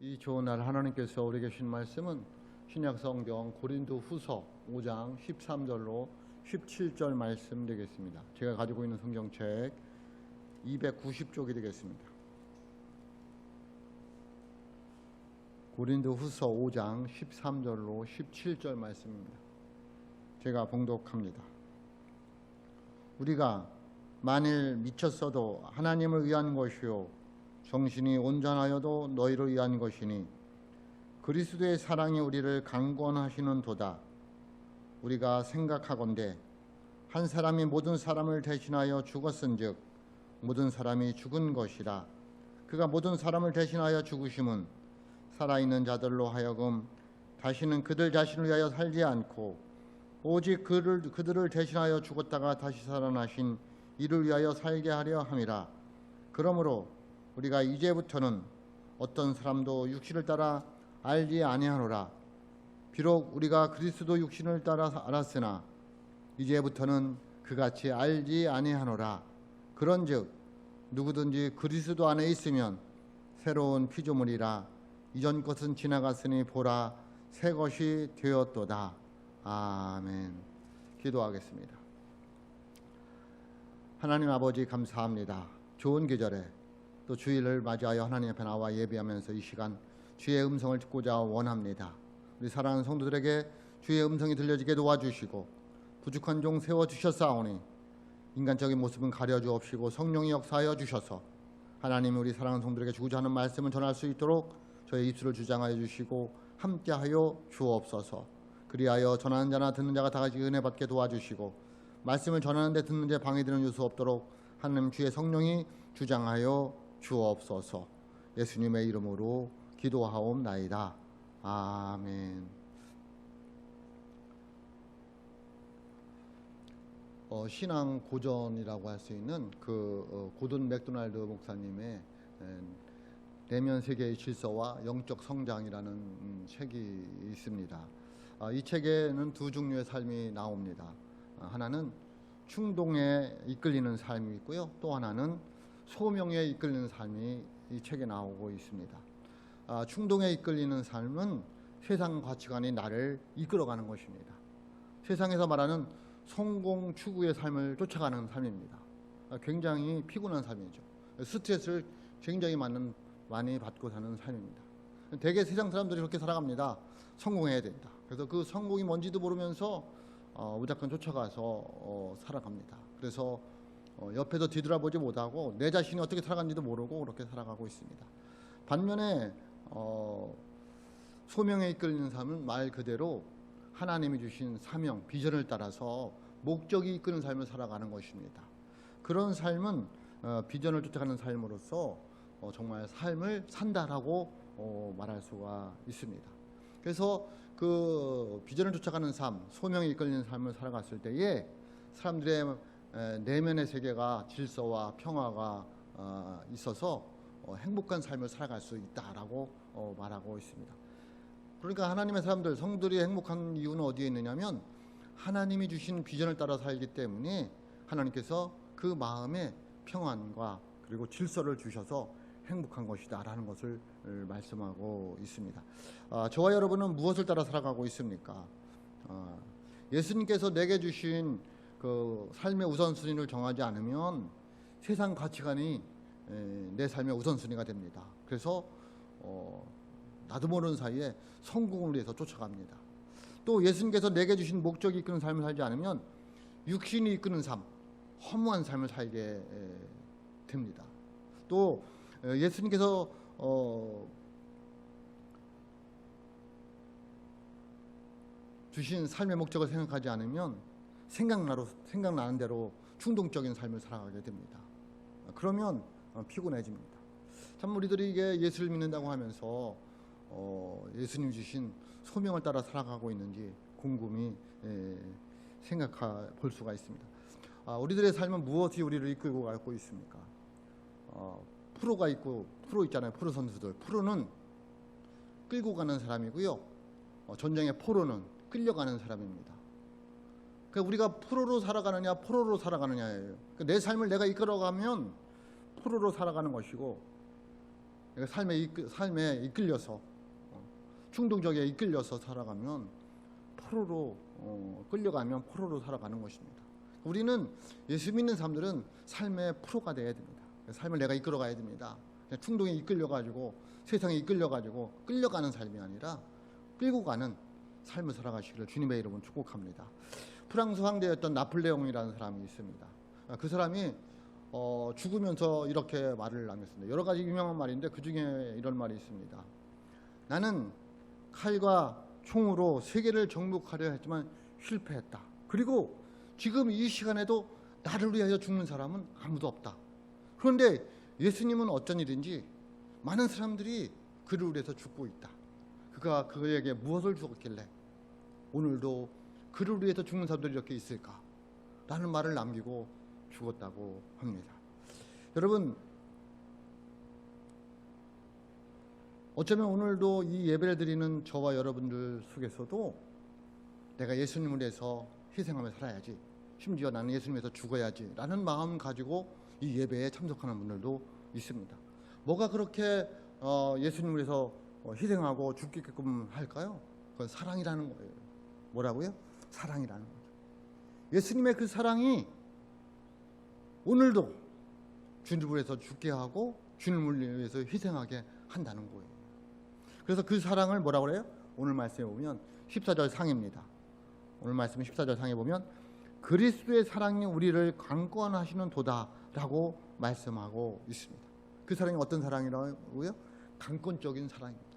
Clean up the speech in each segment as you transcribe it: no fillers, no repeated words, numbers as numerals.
이 좋은 날 하나님께서 우리에게 주신 말씀은 신약성경 고린도후서 5장 13절로 17절 말씀 되겠습니다. 제가 가지고 있는 성경책 290쪽이 되겠습니다. 고린도후서 5장 13절로 17절 말씀입니다. 제가 봉독합니다. 우리가 만일 미쳤어도 하나님을 위한 것이요 정신이 온전하여도 너희를 위한 것이니 그리스도의 사랑이 우리를 강권하시는 도다. 우리가 생각하건대 한 사람이 모든 사람을 대신하여 죽었은즉 모든 사람이 죽은 것이라. 그가 모든 사람을 대신하여 죽으심은 살아있는 자들로 하여금 다시는 그들 자신을 위하여 살지 않고 오직 그들을 대신하여 죽었다가 다시 살아나신 이를 위하여 살게 하려 함이라. 그러므로 우리가 이제부터는 어떤 사람도 육신을 따라 알지 아니하노라. 비록 우리가 그리스도 육신을 따라 알았으나 이제부터는 그같이 알지 아니하노라. 그런즉 누구든지 그리스도 안에 있으면 새로운 피조물이라. 이전 것은 지나갔으니 보라 새 것이 되었도다. 아멘. 기도하겠습니다. 하나님 아버지 감사합니다. 좋은 계절에 또 주일을 맞이하여 하나님 앞에 나와 예배하면서 이 시간 주의 음성을 듣고자 원합니다. 우리 사랑하는 성도들에게 주의 음성이 들려지게 도와주시고 부족한 종 세워주셨사오니 인간적인 모습은 가려주옵시고 성령이 역사하여 주셔서 하나님이 우리 사랑하는 성도들에게 주고자 하는 말씀을 전할 수 있도록 저의 입술을 주장하여 주시고 함께하여 주옵소서. 그리하여 전하는 자나 듣는 자가 다 같이 은혜 받게 도와주시고 말씀을 전하는데 듣는 데 방해되는 요소 없도록 하나님 주의 성령이 주장하여 주옵소서. 예수님의 이름으로 기도하옵나이다. 아멘. 신앙 고전이라고 할 수 있는 고든 맥도날드 목사님의 내면 세계의 질서와 영적 성장이라는 책이 있습니다. 이 책에는 두 종류의 삶이 나옵니다. 하나는 충동에 이끌리는 삶이 있고요. 또 하나는 소명에 이끌리는 삶이 이 책에 나오고 있습니다. 충동에 이끌리는 삶은 세상 가치관이 나를 이끌어가는 것입니다. 세상에서 말하는 성공 추구의 삶을 쫓아가는 삶입니다. 굉장히 피곤한 삶이죠. 스트레스를 굉장히 많이 받고 사는 삶입니다. 대개 세상 사람들이 그렇게 살아갑니다. 성공해야 된다. 그래서 그 성공이 뭔지도 모르면서 무작정 쫓아가서 살아갑니다. 그래서 옆에도 뒤돌아보지 못하고 내 자신이 어떻게 살아가는지도 모르고 그렇게 살아가고 있습니다. 반면에 소명에 이끌리는 삶은 말 그대로 하나님이 주신 사명, 비전을 따라서 목적이 이끄는 삶을 살아가는 것입니다. 그런 삶은 비전을 쫓아가는 삶으로서 정말 삶을 산다라고 말할 수가 있습니다. 그래서 그 비전을 쫓아가는 삶, 소명에 이끌리는 삶을 살아갔을 때에 사람들의 내면의 세계가 질서와 평화가 있어서 행복한 삶을 살아갈 수 있다라고 말하고 있습니다. 그러니까 하나님의 사람들, 성들이 행복한 이유는 어디에 있느냐면 하나님이 주신 비전을 따라 살기 때문에 하나님께서 그 마음에 평안과 그리고 질서를 주셔서 행복한 것이다 라는 것을 말씀하고 있습니다. 저와 여러분은 무엇을 따라 살아가고 있습니까? 예수님께서 내게 주신 그 삶의 우선순위를 정하지 않으면 세상 가치관이 내 삶의 우선순위가 됩니다. 그래서 나도 모르는 사이에 성공을 위해서 쫓아갑니다. 또 예수님께서 내게 주신 목적이 이끄는 삶을 살지 않으면 육신이 이끄는 삶, 허무한 삶을 살게 됩니다. 또 예수님께서 주신 삶의 목적을 생각하지 않으면 생각나는 대로 충동적인 삶을 살아가게 됩니다. 그러면 피곤해집니다. 참 우리들이 이게 예수를 믿는다고 하면서 예수님 주신 소명을 따라 살아가고 있는지 곰곰이 생각해 볼 수가 있습니다. 우리들의 삶은 무엇이 우리를 이끌고 가고 있습니까? 프로 있잖아요. 프로 선수들. 프로는 끌고 가는 사람이고요. 전쟁의 포로는 끌려가는 사람입니다. 그러니까 우리가 프로로 살아가느냐예요. 그러니까 내 삶을 내가 이끌어가면 프로로 살아가는 것이고 삶에 이끌려서 충동적에 이끌려서 살아가면 포로로 끌려가면 포로로 살아가는 것입니다. 우리는 예수 믿는 사람들은 삶의 프로가 돼야 됩니다. 삶을 내가 이끌어가야 됩니다. 충동에 이끌려가지고 세상에 이끌려가지고 끌려가는 삶이 아니라 끌고 가는 삶을 살아가시기를 주님의 이름으로 축복합니다. 프랑스 황제였던 나폴레옹이라는 사람이 있습니다. 그 사람이 죽으면서 이렇게 말을 남겼습니다. 여러 가지 유명한 말인데 그 중에 이런 말이 있습니다. 나는 칼과 총으로 세계를 정복하려 했지만 실패했다. 그리고 지금 이 시간에도 나를 위하여 죽는 사람은 아무도 없다. 그런데 예수님은 어쩐 일인지 많은 사람들이 그를 위해서 죽고 있다. 그가 그에게 무엇을 주었길래 오늘도 그를 위해서 죽는 사람들이 이렇게 있을까? 라는 말을 남기고 죽었다고 합니다. 여러분, 어쩌면 오늘도 이 예배를 드리는 저와 여러분들 속에서도 내가 예수님을 위해서 희생하며 살아야지, 심지어 나는 예수님 위해서 죽어야지 라는 마음 가지고 이 예배에 참석하는 분들도 있습니다. 뭐가 그렇게 예수님을 위해서 희생하고 죽게끔 할까요? 그건 사랑이라는 거예요. 뭐라고요? 사랑이라는 거죠. 예수님의 그 사랑이 오늘도 주님을 위해서 죽게 하고 주님을 위해서 희생하게 한다는 거예요. 그래서 그 사랑을 뭐라고 그래요? 오늘 말씀에 보면 14절 상입니다. 오늘 말씀 14절 상에 보면 그리스도의 사랑이 우리를 강권하시는 도다라고 말씀하고 있습니다. 그 사랑이 어떤 사랑이라고요? 강권적인 사랑입니다.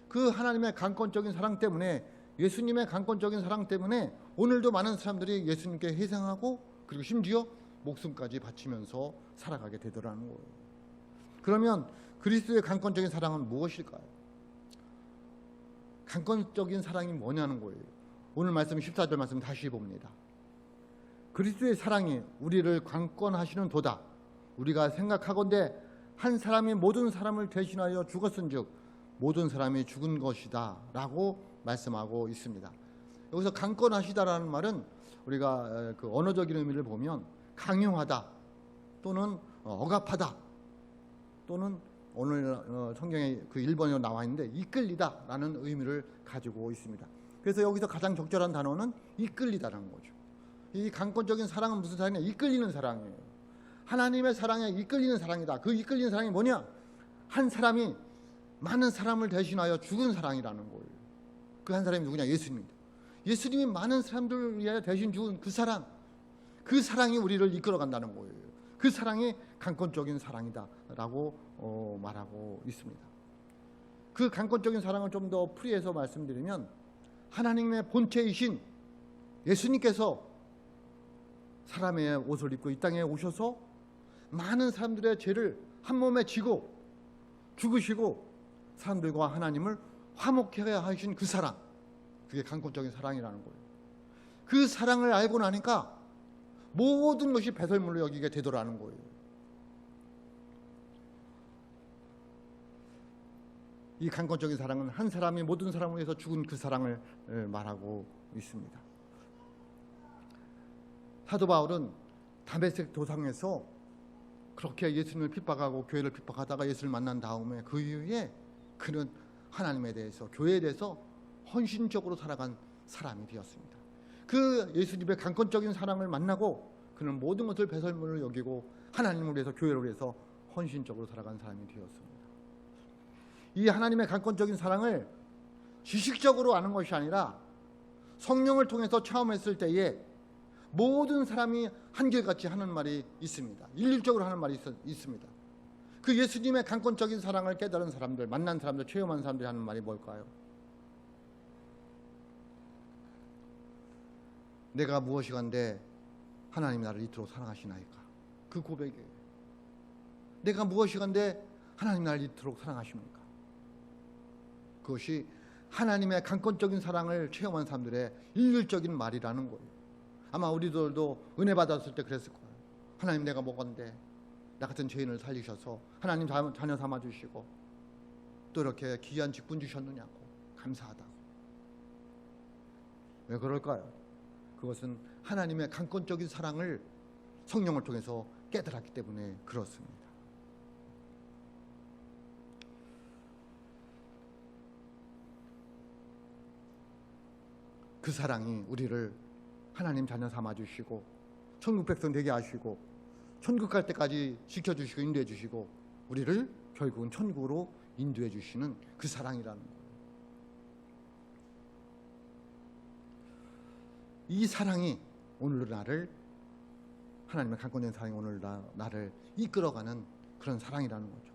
그 하나님의 강권적인 사랑 때문에, 예수님의 강권적인 사랑 때문에 오늘도 많은 사람들이 예수님께 희생하고 그리고 심지어 목숨까지 바치면서 살아가게 되더라는 거예요. 그러면 그리스도의 강권적인 사랑은 무엇일까요? 강권적인 사랑이 뭐냐는 거예요. 오늘 말씀 14절 말씀 다시 봅니다. 그리스도의 사랑이 우리를 강권하시는 도다. 우리가 생각하건대 한 사람이 모든 사람을 대신하여 죽었은즉 모든 사람이 죽은 것이다 라고 말씀하고 있습니다. 여기서 강권하시다라는 말은 우리가 그 언어적인 의미를 보면 강요하다 또는 억압하다 또는 오늘 성경에 그 일본어로 나와 있는데 이끌리다 라는 의미를 가지고 있습니다. 그래서 여기서 가장 적절한 단어는 이끌리다라는 거죠. 이 강권적인 사랑은 무슨 사랑이냐? 이끌리는 사랑이에요. 하나님의 사랑에 이끌리는 사랑이다. 그 이끌리는 사랑이 뭐냐? 한 사람이 많은 사람을 대신하여 죽은 사랑이라는 거예요. 그 한 사람이 누구냐? 예수님입니다. 예수님이 많은 사람들을 위하여 대신 죽은 그 사랑, 그 사랑이 우리를 이끌어간다는 거예요. 그 사랑이 강권적인 사랑이다라고 말하고 있습니다. 그 강권적인 사랑을 좀 더 풀이해서 말씀드리면 하나님의 본체이신 예수님께서 사람의 옷을 입고 이 땅에 오셔서 많은 사람들의 죄를 한 몸에 지고 죽으시고 사람들과 하나님을 화목하게 하신 그 사랑, 그게 강권적인 사랑이라는 거예요. 그 사랑을 알고 나니까 모든 것이 배설물로 여기게 되더라는 거예요. 이 강권적인 사랑은 한 사람이 모든 사람을 위해서 죽은 그 사랑을 말하고 있습니다. 사도 바울은 다메섹 도상에서 그렇게 예수님을 핍박하고 교회를 핍박하다가 예수를 만난 다음에 그 이후에 그는 하나님에 대해서, 교회에 대해서 헌신적으로 살아간 사람이 되었습니다. 그 예수님의 강권적인 사랑을 만나고 그는 모든 것을 배설물로 여기고 하나님을 위해서, 교회를 위해서 헌신적으로 살아간 사람이 되었습니다. 이 하나님의 강권적인 사랑을 지식적으로 아는 것이 아니라 성령을 통해서 체험했을 때에 모든 사람이 한결같이 하는 말이 있습니다. 일률적으로 하는 말이 있습니다. 그 예수님의 강권적인 사랑을 깨달은 사람들, 만난 사람들, 체험한 사람들이 하는 말이 뭘까요? 내가 무엇이간데 하나님이 나를 이토록 사랑하시나이까? 그 고백이에요. 내가 무엇이간데 하나님이 나를 이토록 사랑하십니까? 그것이 하나님의 강권적인 사랑을 체험한 사람들의 일률적인 말이라는 거예요. 아마 우리들도 은혜 받았을 때 그랬을 거예요. 하나님, 내가 뭐건데 나 같은 죄인을 살리셔서 하나님 자녀 삼아 주시고 또 이렇게 귀한 직분 주셨느냐고 감사하다고. 왜 그럴까요? 그것은 하나님의 강권적인 사랑을 성령을 통해서 깨달았기 때문에 그렇습니다. 그 사랑이 우리를 하나님 자녀 삼아주시고 천국 백성 되게 하시고 천국 갈 때까지 지켜주시고 인도해 주시고 우리를 결국은 천국으로 인도해 주시는 그 사랑이라는 거예요. 이 사랑이 오늘 나를, 하나님의 강권된 사랑이 오늘 나를 이끌어가는 그런 사랑이라는 거죠.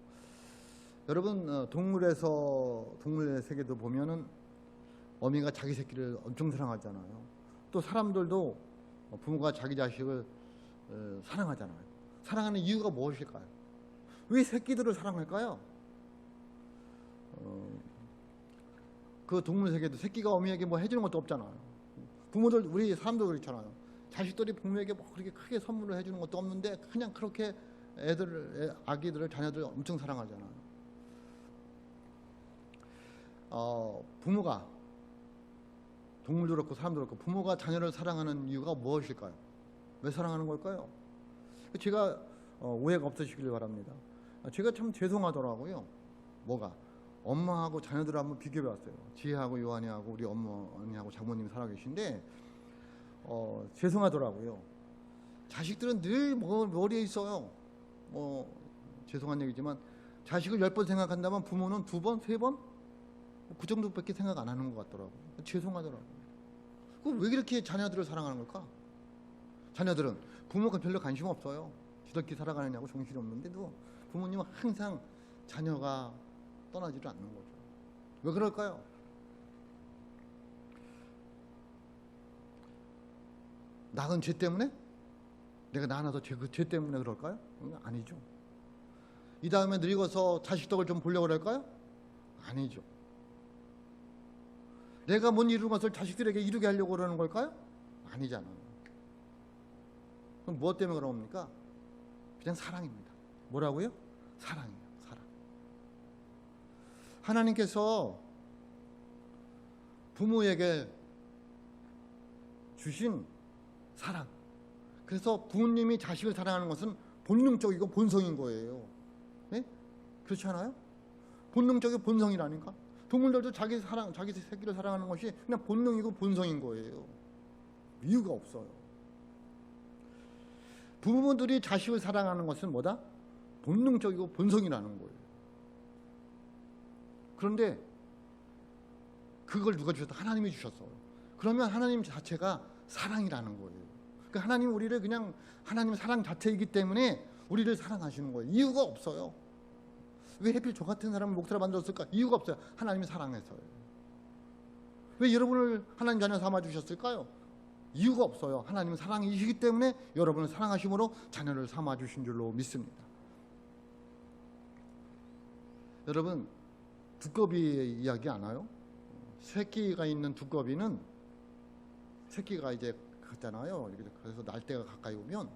여러분, 동물의 세계도 보면은 어미가 자기 새끼를 엄청 사랑하잖아요. 또 사람들도 부모가 자기 자식을 사랑하잖아요. 사랑하는 이유가 무엇일까요? 왜 새끼들을 사랑할까요? 그 동물 세계도 새끼가 어미에게 뭐 해주는 것도 없잖아요. 부모들, 우리 사람도 그렇잖아요. 자식들이 부모에게 뭐 그렇게 크게 선물을 해주는 것도 없는데 그냥 그렇게 아기들을, 자녀들을 엄청 사랑하잖아요. 부모가, 동물도 그렇고 사람도 그렇고 부모가 자녀를 사랑하는 이유가 무엇일까요? 왜 사랑하는 걸까요? 제가 오해가 없으시길 바랍니다. 제가 참 죄송하더라고요. 뭐가? 엄마하고 자녀들을 한번 비교해 봤어요. 지혜하고 요한이하고 우리 어머니하고 장모님이 살아계신데 죄송하더라고요. 자식들은 늘 머리에 있어요. 죄송한 얘기지만 자식을 10번 생각한다면 부모는 2번, 3번? 그 정도밖에 생각 안 하는 것 같더라고요. 죄송하더라고요. 왜 이렇게 자녀들을 사랑하는 걸까? 자녀들은 부모가 별로 관심 없어요. 지들끼리 살아가느냐고 정신이 없는데도 부모님은 항상 자녀가 떠나지를 않는 거죠. 왜 그럴까요? 낳은 죄 때문에? 내가 낳아서 그 죄 때문에 그럴까요? 아니죠. 이 다음에 늙어서 자식 덕을 좀 보려고 그럴까요? 아니죠. 내가 못 이룬 것을 자식들에게 이루게 하려고 그러는 걸까요? 아니잖아요. 그럼 무엇 때문에 그런 겁니까? 그냥 사랑입니다. 뭐라고요? 사랑이에요. 사랑. 하나님께서 부모에게 주신 사랑. 그래서 부모님이 자식을 사랑하는 것은 본능적이고 본성인 거예요. 네? 그렇지 않아요? 본능적이고 본성이라니까. 동물들도 자기 새끼를 사랑하는 것이 그냥 본능이고 본성인 거예요. 이유가 없어요. 부모들이 자식을 사랑하는 것은 뭐다? 본능적이고 본성이라는 거예요. 그런데 그걸 누가 주셨다? 하나님이 주셨어요. 그러면 하나님 자체가 사랑이라는 거예요. 그러니까 하나님 우리를 그냥 하나님 사랑 자체이기 때문에 우리를 사랑하시는 거예요. 이유가 없어요. 왜 하필 저 같은 사람을 목사로 만들었을까? 이유가 없어요. 하나님이 사랑해서요. 왜 여러분을 하나님 자녀 삼아주셨을까요? 이유가 없어요. 하나님은 사랑이시기 때문에 여러분을 사랑하심으로 자녀를 삼아주신 줄로 믿습니다. 여러분, 두꺼비 이야기 아나요? 새끼가 있는 두꺼비는 새끼가 이제 갔잖아요. 그래서 날 때가 가까이 오면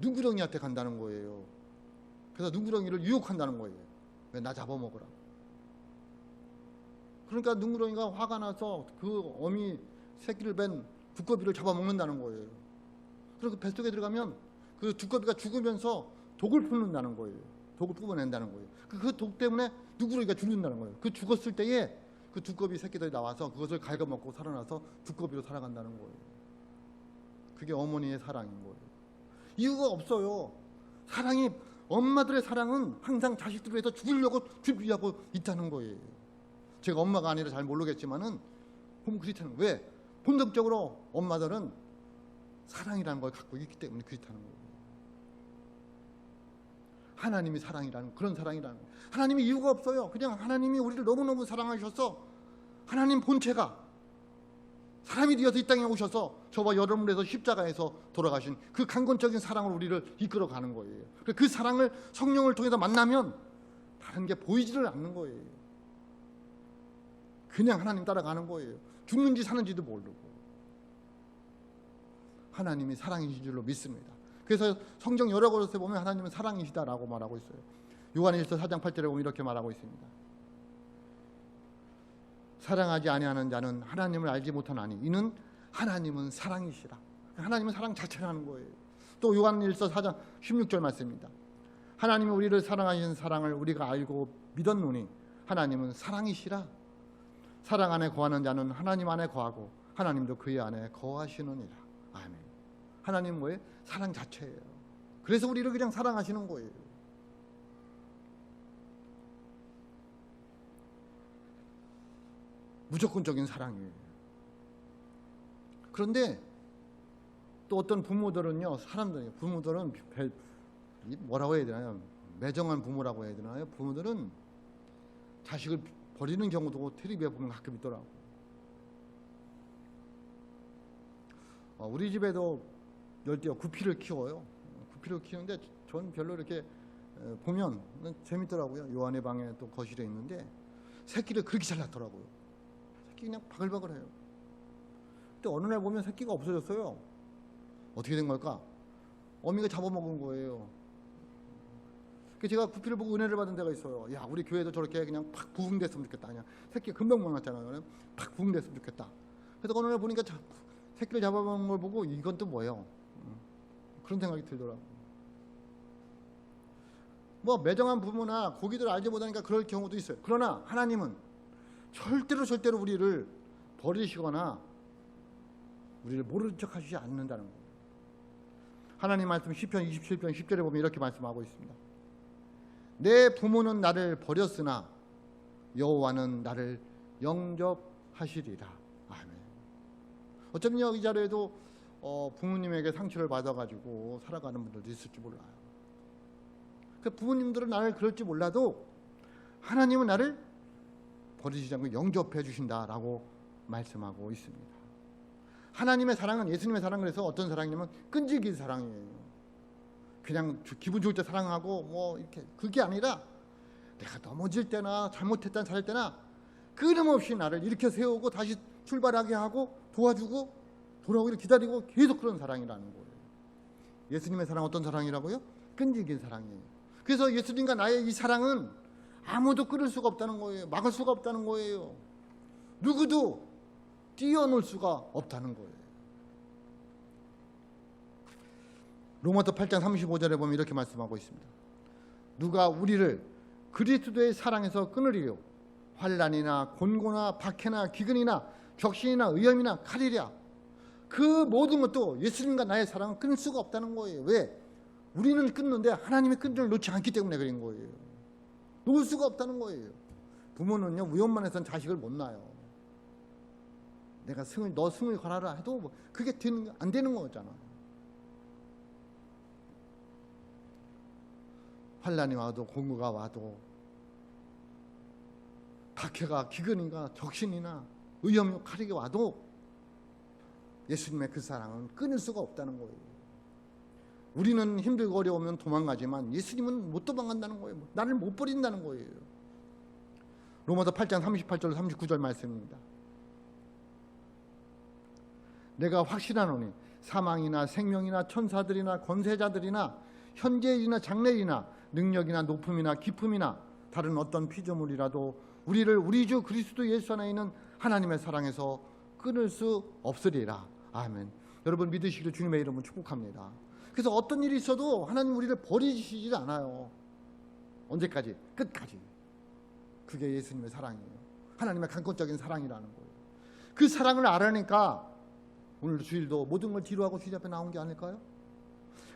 눈구렁이한테 간다는 거예요. 그래서 눈구렁이를 유혹한다는 거예요. 왜? 나 잡아먹으라. 그러니까 눈구렁이가 화가 나서 그 어미 새끼를 뺀 두꺼비를 잡아먹는다는 거예요. 그리고 그 뱃속에 들어가면 그 두꺼비가 죽으면서 독을 품는다는 거예요. 독을 뿜어낸다는 거예요. 그 독 때문에 눈구렁이가 죽는다는 거예요. 그 죽었을 때에 그 두꺼비 새끼들이 나와서 그것을 갉아먹고 살아나서 두꺼비로 살아간다는 거예요. 그게 어머니의 사랑인 거예요. 이유가 없어요. 사랑이, 엄마들의 사랑은 항상 자식들을 위해서 죽으려고 준비하고 있다는 거예요. 제가 엄마가 아니라 잘 모르겠지만은 보면 그렇다는 거예요. 왜? 본능적으로 엄마들은 사랑이라는 걸 갖고 있기 때문에 그렇다는 거예요. 하나님이 사랑이라는, 그런 사랑이라는 거예요. 하나님이 이유가 없어요. 그냥 하나님이 우리를 너무너무 사랑하셔서 하나님 본체가 사람이 되어서 이 땅에 오셔서 저와 여러분을 위해서 십자가에서 돌아가신 그 강권적인 사랑으로 우리를 이끌어가는 거예요. 그 사랑을 성령을 통해서 만나면 다른 게 보이지를 않는 거예요. 그냥 하나님 따라가는 거예요. 죽는지 사는지도 모르고. 하나님이 사랑이신 줄로 믿습니다. 그래서 성경 여러 곳에 보면 하나님은 사랑이시다라고 말하고 있어요. 요한일서 4장 8절에 보면 이렇게 말하고 있습니다. 사랑하지 아니하는 자는 하나님을 알지 못하나니 이는 하나님은 사랑이시라. 하나님은 사랑 자체라는 거예요. 또 요한일서 4장 16절 말씀입니다. 하나님이 우리를 사랑하신 사랑을 우리가 알고 믿었노니 하나님은 사랑이시라. 사랑 안에 거하는 자는 하나님 안에 거하고 하나님도 그의 안에 거하시느니라. 아멘. 하나님 뭐예요? 사랑 자체예요. 그래서 우리를 그냥 사랑하시는 거예요. 무조건적인 사랑이에요. 그런데 또 어떤 부모들은요, 부모들은 뭐라고 해야 되나요? 매정한 부모라고 해야 되나요? 부모들은 자식을 버리는 경우도 텔레비에 보면 가끔 있더라고. 우리 집에도 열대어 구피를 키워요. 구피를 키우는데 전 별로 이렇게 보면 재밌더라고요. 요한의 방에 또 거실에 있는데 새끼를 그렇게 잘 낳더라고요. 새끼 그냥 바글바글해요. 근데 어느 날 보면 새끼가 없어졌어요. 어떻게 된 걸까? 어미가 잡아먹은 거예요. 그래서 제가 구피를 보고 은혜를 받은 데가 있어요. 야, 우리 교회도 저렇게 그냥 팍 부흥됐으면 좋겠다. 그냥 새끼 금방 만났잖아요. 팍 부흥됐으면 좋겠다. 그래서 어느 날 보니까 새끼를 잡아먹은 걸 보고 이건 또 뭐예요? 그런 생각이 들더라고요. 뭐 매정한 부모나 고기들 알지 못하니까 그럴 경우도 있어요. 그러나 하나님은 절대로 우리를 버리시거나 우리를 모르는 척 하시지 않는다는 거예요. 하나님 말씀 시편 27편 10절에 보면 이렇게 말씀하고 있습니다. 내 부모는 나를 버렸으나 여호와는 나를 영접하시리라. 아멘. 어쩌면 여기 자리에도 부모님에게 상처를 받아가지고 살아가는 분들도 있을지 몰라요. 그 부모님들은 나를 그럴지 몰라도 하나님은 나를 버리시지 않고 영접해 주신다라고 말씀하고 있습니다. 하나님의 사랑은, 예수님의 사랑을 해서 어떤 사랑이냐면 끈질긴 사랑이에요. 그냥 기분 좋을 때 사랑하고 뭐 이렇게, 그게 아니라 내가 넘어질 때나 잘못했다 잘할 때나 끊임없이 나를 일으켜 세우고 다시 출발하게 하고 도와주고 돌아오기를 기다리고 계속 그런 사랑이라는 거예요. 예수님의 사랑 어떤 사랑이라고요? 끈질긴 사랑이에요. 그래서 예수님과 나의 이 사랑은 아무도 끊을 수가 없다는 거예요. 막을 수가 없다는 거예요. 누구도 뛰어놀 수가 없다는 거예요. 로마서 8장 35절에 보면 이렇게 말씀하고 있습니다. 누가 우리를 그리스도의 사랑에서 끊으리요? 환난이나 곤고나 박해나 기근이나 격신이나 의염이나 칼이랴. 그 모든 것도 예수님과 나의 사랑은 끊을 수가 없다는 거예요. 왜? 우리는 끊는데 하나님의 끈을 놓지 않기 때문에 그런 거예요. 놓을 수가 없다는 거예요. 부모는요, 위험만 해서는 자식을 못 낳아요. 내가 너 승을 걸어라 해도 뭐 그게 안 되는 거잖아. 환난이 와도 공고가 와도 박해가 기근이나 적신이나 의염이 칼이 와도 예수님의 그 사랑은 끊을 수가 없다는 거예요. 우리는 힘들고 어려우면 도망가지만 예수님은 못 도망간다는 거예요. 나를 못 버린다는 거예요. 로마서 8장 38절 39절 말씀입니다. 내가 확신하노니 사망이나 생명이나 천사들이나 권세자들이나 현재일이나 장래일이나 능력이나 높음이나 깊음이나 다른 어떤 피조물이라도 우리를 우리 주 그리스도 예수 안에 있는 하나님의 사랑에서 끊을 수 없으리라. 아멘. 여러분 믿으시기를 주님의 이름으로 축복합니다. 그래서 어떤 일이 있어도 하나님 우리를 버리시지 않아요. 언제까지? 끝까지. 그게 예수님의 사랑이에요. 하나님의 강권적인 사랑이라는 거예요. 그 사랑을 알아내니까 오늘 주일도 모든 걸 뒤로하고 주님 앞에 나온 게 아닐까요?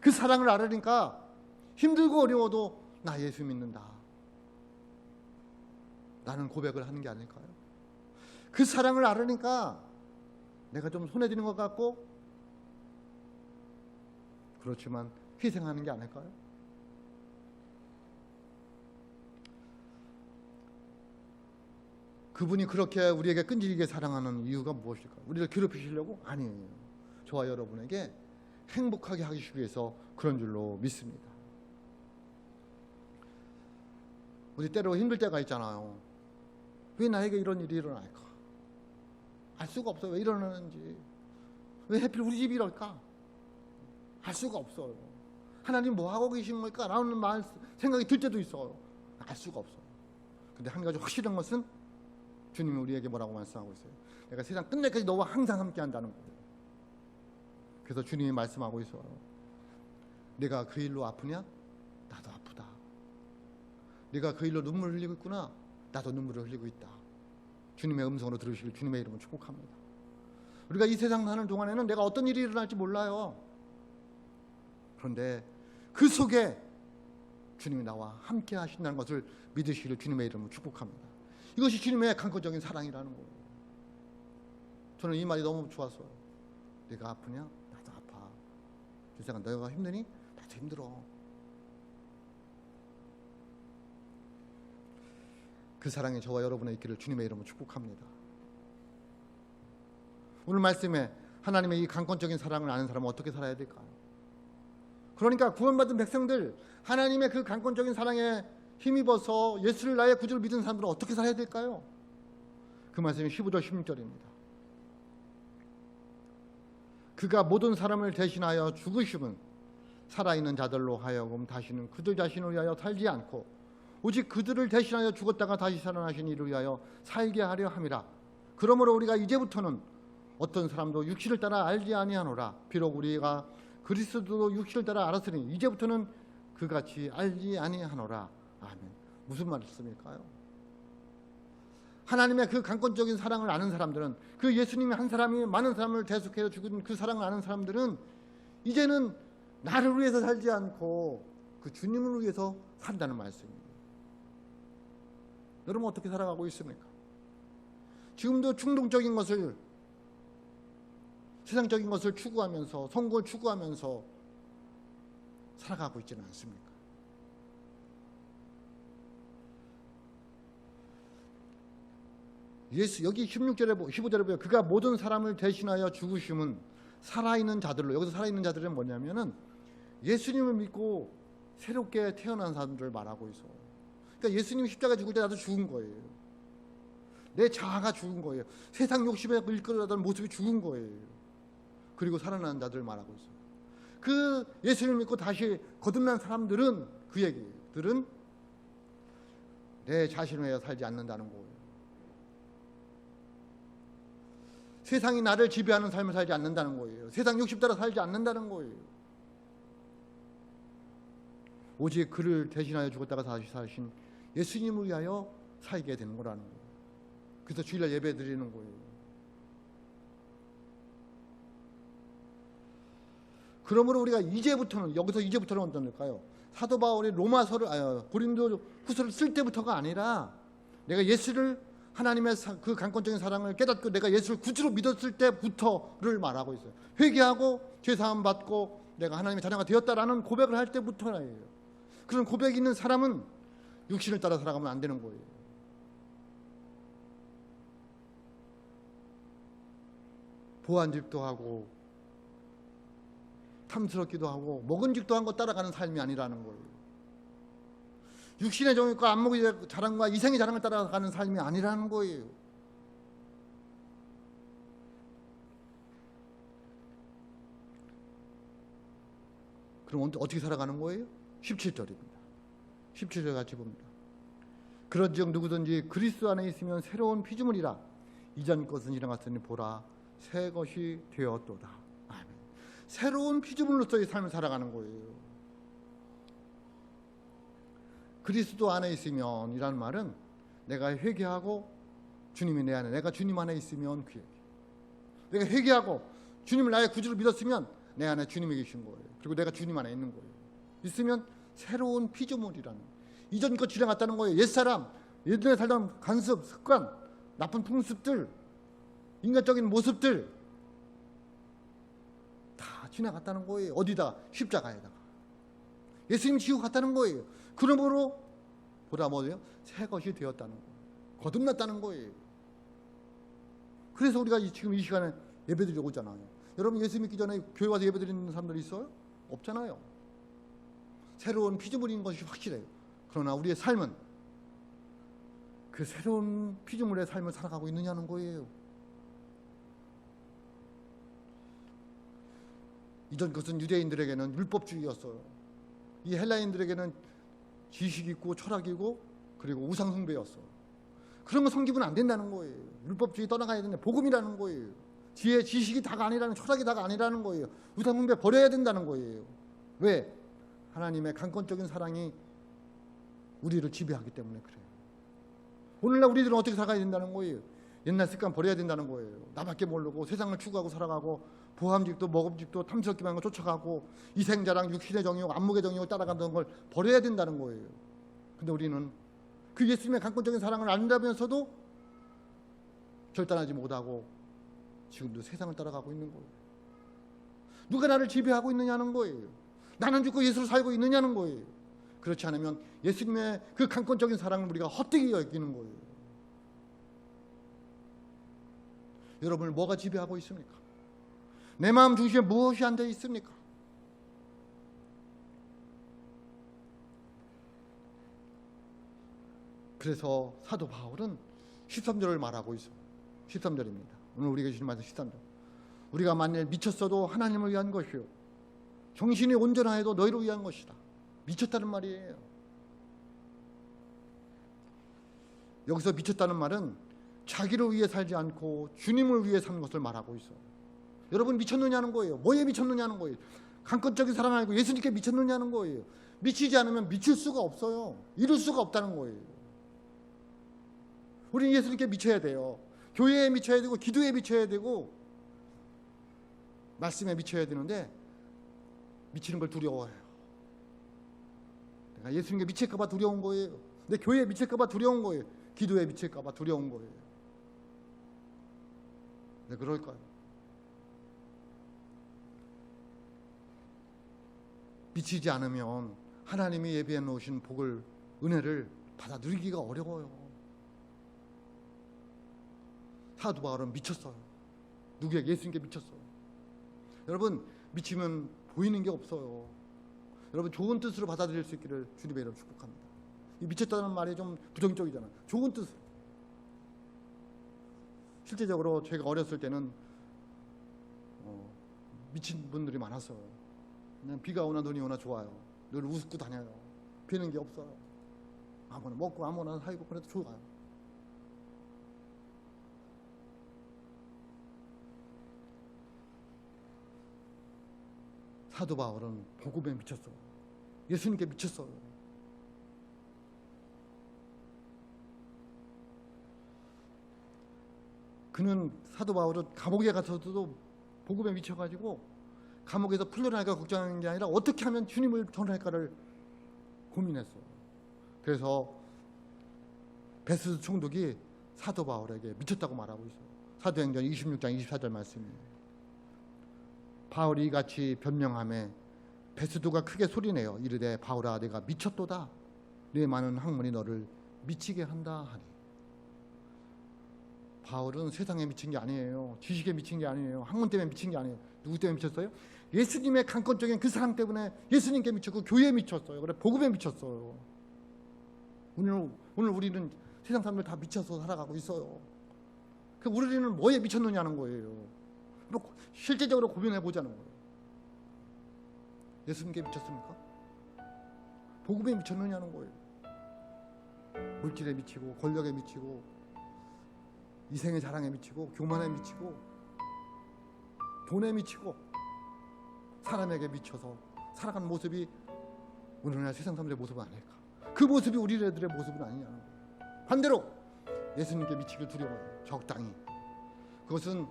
그 사랑을 알아내니까 힘들고 어려워도 나 예수 믿는다, 나는 고백을 하는 게 아닐까요? 그 사랑을 알으니까 내가 좀 손해지는 것 같고 그렇지만 희생하는 게 아닐까요? 그분이 그렇게 우리에게 끈질기게 사랑하는 이유가 무엇일까요? 우리를 괴롭히시려고? 아니에요. 저와 여러분에게 행복하게 하시기 위해서 그런 줄로 믿습니다. 우리 때로 힘들 때가 있잖아요. 왜 나에게 이런 일이 일어날까? 알 수가 없어요. 왜 일어나는지. 왜 하필 우리 집이 이럴까? 알 수가 없어요. 하나님 뭐 하고 계신 걸까? 라는 생각이 들 때도 있어요. 알 수가 없어요. 근데 한 가지 확실한 것은 주님이 우리에게 뭐라고 말씀하고 있어요? 내가 세상 끝날까지 너와 항상 함께 한다는 거예요. 그래서 주님이 말씀하고 있어요. 내가 그 일로 아프냐? 나도 아프다. 네가 그 일로 눈물을 흘리고 있구나. 나도 눈물을 흘리고 있다. 주님의 음성으로 들으시길 주님의 이름으로 축복합니다. 우리가 이 세상 사는 동안에는 내가 어떤 일이 일어날지 몰라요. 그런데 그 속에 주님이 나와 함께 하신다는 것을 믿으시기를 주님의 이름으로 축복합니다. 이것이 주님의 강권적인 사랑이라는 거예요. 저는 이 말이 너무 좋았어요. 네가 아프냐? 나도 아파. 세상은 너가 힘드니? 나도 힘들어. 그 사랑이 저와 여러분의 있기를 주님의 이름으로 축복합니다. 오늘 말씀에 하나님의 이 강권적인 사랑을 아는 사람은 어떻게 살아야 될까요? 그러니까 구원받은 백성들, 하나님의 그 강권적인 사랑에 힘입어서 예수를 나의 구주를 믿은 사람들은 어떻게 살아야 될까요? 그 말씀이 15절 16절입니다. 그가 모든 사람을 대신하여 죽으심은 살아있는 자들로 하여금 다시는 그들 자신을 위하여 살지 않고 오직 그들을 대신하여 죽었다가 다시 살아나신 이를 위하여 살게 하려 함이라. 그러므로 우리가 이제부터는 어떤 사람도 육신을 따라 알지 아니하노라. 비록 우리가 그리스도도 육신을 따라 알았으니 이제부터는 그같이 알지 아니하노라. 아멘. 무슨 말씀일까요? 하나님의 그 강권적인 사랑을 아는 사람들은, 그 예수님이 한 사람이 많은 사람을 대속해서 죽은 그 사랑을 아는 사람들은 이제는 나를 위해서 살지 않고 그 주님을 위해서 산다는 말씀입니다. 여러분 어떻게 살아가고 있습니까? 지금도 충동적인 것을, 세상적인 것을 추구하면서, 성공을 추구하면서 살아가고 있지는 않습니까? 예수, 여기 16절에 15절에 보면 그가 모든 사람을 대신하여 죽으심은 살아있는 자들로, 여기서 살아있는 자들은 뭐냐면은 예수님을 믿고 새롭게 태어난 사람들을 말하고 있어. 그러니까 예수님이 십자가 죽을 때 나도 죽은 거예요. 내 자아가 죽은 거예요. 세상 욕심에 이끌어가던 모습이 죽은 거예요. 그리고 살아난 자들을 말하고 있어요. 그 예수님을 믿고 다시 거듭난 사람들은, 그 얘기들은 내 자신을 위해 살지 않는다는 거예요. 세상이 나를 지배하는 삶을 살지 않는다는 거예요. 세상 욕심 따라 살지 않는다는 거예요. 오직 그를 대신하여 죽었다가 다시 사신 예수님을 위하여 살게 되는 거라는 거예요. 그래서 주일날 예배 드리는 거예요. 그러므로 우리가 이제부터는, 여기서 이제부터는 어떨까요? 사도 바울이 로마서를, 고린도 후서를 쓸 때부터가 아니라 내가 예수를, 하나님의 그 강권적인 사랑을 깨닫고 내가 예수를 구주로 믿었을 때부터를 말하고 있어요. 회개하고 죄사함 받고 내가 하나님의 자녀가 되었다라는 고백을 할 때부터예요. 그런 고백이 있는 사람은 육신을 따라 살아가면 안 되는 거예요. 보안직도 하고 탐스럽기도 하고 먹은직도 한 거 따라가는 삶이 아니라는 거예요. 육신의 정욕과 안목의 자랑과 이생의 자랑을 따라가는 삶이 아니라는 거예요. 그럼 어떻게 살아가는 거예요? 17절입니다. 17절 같이 봅니다. 그런즉 누구든지 그리스도 안에 있으면 새로운 피조물이라. 이전 것은 지나갔으니 보라 새 것이 되었도다. 아멘. 새로운 피조물로서의 삶을 살아가는 거예요. 그리스도 안에 있으면 이라는 말은 내가 회개하고 주님이 내 안에, 내가 주님 안에 있으면 그 얘기. 내가 회개하고 주님을 나의 구주로 믿었으면 내 안에 주님이 계신 거예요. 그리고 내가 주님 안에 있는 거예요. 있으면 새로운 피조물이라는, 이전 것 지나갔다는 거예요. 옛사람, 예전에 살던 간습, 습관, 나쁜 풍습들, 인간적인 모습들 다 지나갔다는 거예요. 어디다? 십자가에다가. 예수님 지고 갔다는 거예요. 그러므로 보다 뭐예요? 새 것이 되었다는 거예요. 거듭났다는 거예요. 그래서 우리가 지금 이 시간에 예배드리러 오잖아요. 여러분 예수 믿기 전에 교회 와서 예배드리는 사람들이 있어요? 없잖아요. 새로운 피조물인 것이 확실해요. 그러나 우리의 삶은 그 새로운 피조물의 삶을 살아가고 있느냐는 거예요. 이전 것은 유대인들에게는 율법주의였어요. 이 헬라인들에게는 지식 있고 철학이고 그리고 우상 숭배였어. 그런 거 섬기면 안 된다는 거예요. 율법주의 떠나가야 된다. 복음이라는 거예요. 지식이 다가 아니라는, 철학이 다가 아니라는 거예요. 우상 숭배 버려야 된다는 거예요. 왜? 하나님의 강권적인 사랑이 우리를 지배하기 때문에 그래요. 오늘날 우리들은 어떻게 살아가야 된다는 거예요? 옛날 습관 버려야 된다는 거예요. 나밖에 모르고 세상을 추구하고 살아가고 보함직도 먹음직도 탐스럽기만 한 거 쫓아가고 이생자랑 육신의 정욕 안목의 정욕을 따라간다는 걸 버려야 된다는 거예요. 근데 우리는 그 예수님의 강권적인 사랑을 안다면서도 결단하지 못하고 지금도 세상을 따라가고 있는 거예요. 누가 나를 지배하고 있느냐는 거예요. 나는 죽고 예수를 살고 있느냐는 거예요. 그렇지 않으면 예수님의 그 강권적인 사랑을 우리가 헛되이 여기는 거예요. 여러분을 뭐가 지배하고 있습니까? 내 마음 중심에 무엇이 앉아 있습니까? 그래서 사도 바울은 13절을 말하고 있어요. 13절입니다. 오늘 우리가 주신 말씀 13절. 우리가 만일 미쳤어도 하나님을 위한 것이요 정신이 온전하여도 너희를 위한 것이다. 미쳤다는 말이에요. 여기서 미쳤다는 말은 자기를 위해 살지 않고 주님을 위해 사는 것을 말하고 있어요. 여러분 미쳤느냐는 거예요. 뭐에 미쳤느냐는 거예요. 강권적인 사랑 아니고 예수님께 미쳤느냐는 거예요. 미치지 않으면 미칠 수가 없어요. 이룰 수가 없다는 거예요. 우리는 예수님께 미쳐야 돼요. 교회에 미쳐야 되고 기도에 미쳐야 되고 말씀에 미쳐야 되는데 미치는 걸 두려워해요. 내가 예수님께 미칠까 봐 두려운 거예요. 내 교회에 미칠까 봐 두려운 거예요. 기도에 미칠까 봐 두려운 거예요. 왜 그럴까요? 미치지 않으면 하나님이 예비해 놓으신 복을, 은혜를 받아 누리기가 어려워요. 사도 바울은 미쳤어요. 누구에게? 예수님께 미쳤어요. 여러분 미치면 보이는 게 없어요. 여러분 좋은 뜻으로 받아들일 수 있기를 주님의 이름으로 축복합니다. 이 미쳤다는 말이 좀 부정적이잖아. 좋은 뜻. 실제적으로 제가 어렸을 때는 미친 분들이 많았어요. 그냥 비가 오나 눈이 오나 좋아요. 늘 웃고 다녀요. 비는 게 없어요. 아무나 먹고 아무나 살고 그래도 좋아요. 사도 바울은 복음에 미쳤어요. 예수님께 미쳤어요. 그는 사도 바울은 감옥에 가서도 복음에 미쳐가지고 감옥에서 풀려날까 걱정하는 게 아니라 어떻게 하면 주님을 전할까를 고민했어요. 그래서 베스도 총독이 사도 바울에게 미쳤다고 말하고 있어요. 사도행전 26장 24절 말씀이에요. 바울이 이같이 변명하며 베스도가 크게 소리내어 이르되 바울아 내가 미쳤도다. 네 많은 학문이 너를 미치게 한다 하니. 바울은 세상에 미친 게 아니에요. 지식에 미친 게 아니에요. 학문 때문에 미친 게 아니에요. 누구 때문에 미쳤어요? 예수님의 강권적인 그 사랑 때문에 예수님께 미쳤고 교회에 미쳤어요. 그래 복음에 미쳤어요. 오늘 우리는 세상 사람들 다 미쳐서 살아가고 있어요. 그 우리는 뭐에 미쳤느냐는 거예요. 실제적으로 고민해 보자는 거예요. 예수님께 미쳤습니까? 복음에 미쳤느냐는 거예요. 물질에 미치고 권력에 미치고 이생의 자랑에 미치고 교만에 미치고 돈에 미치고 사람에게 미쳐서 살아가는 모습이 오늘날 세상 사람들의 모습은 아닐까? 그 모습이 우리들의 모습은 아니냐는 거예요. 반대로 예수님께 미치길 두려워해요. 적당히. 그것은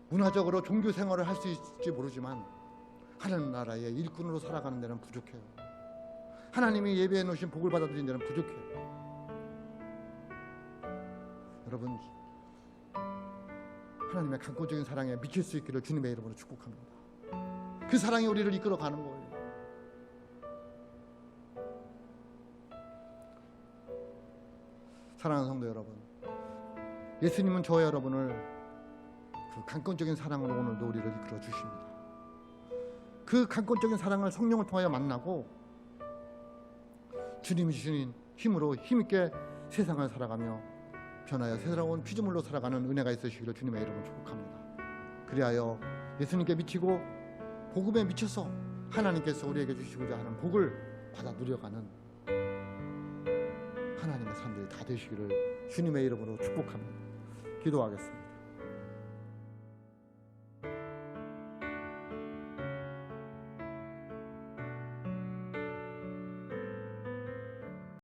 문화적으로 종교 생활을 할 수 있을지 모르지만 하나님 나라의 일꾼으로 살아가는 데는 부족해요. 하나님이 예배해 놓으신 복을 받아들이는 데는 부족해요. 여러분 하나님의 강권적인 사랑에 미칠 수 있기를 주님의 이름으로 축복합니다. 그 사랑이 우리를 이끌어가는 거예요. 사랑하는 성도 여러분, 예수님은 저와 여러분을 그 강권적인 사랑으로 오늘도 우리를 이끌어 주십니다. 그 강권적인 사랑을 성령을 통하여 만나고 주님이 주신 힘으로 힘있게 세상을 살아가며 변하여 새로운 피조물로 살아가는 은혜가 있으시기를 주님의 이름으로 축복합니다. 그리하여 예수님께 미치고 복음에 미쳐서 하나님께서 우리에게 주시고자 하는 복을 받아 누려가는 하나님의 사람들이 다 되시기를 주님의 이름으로 축복합니다. 기도하겠습니다.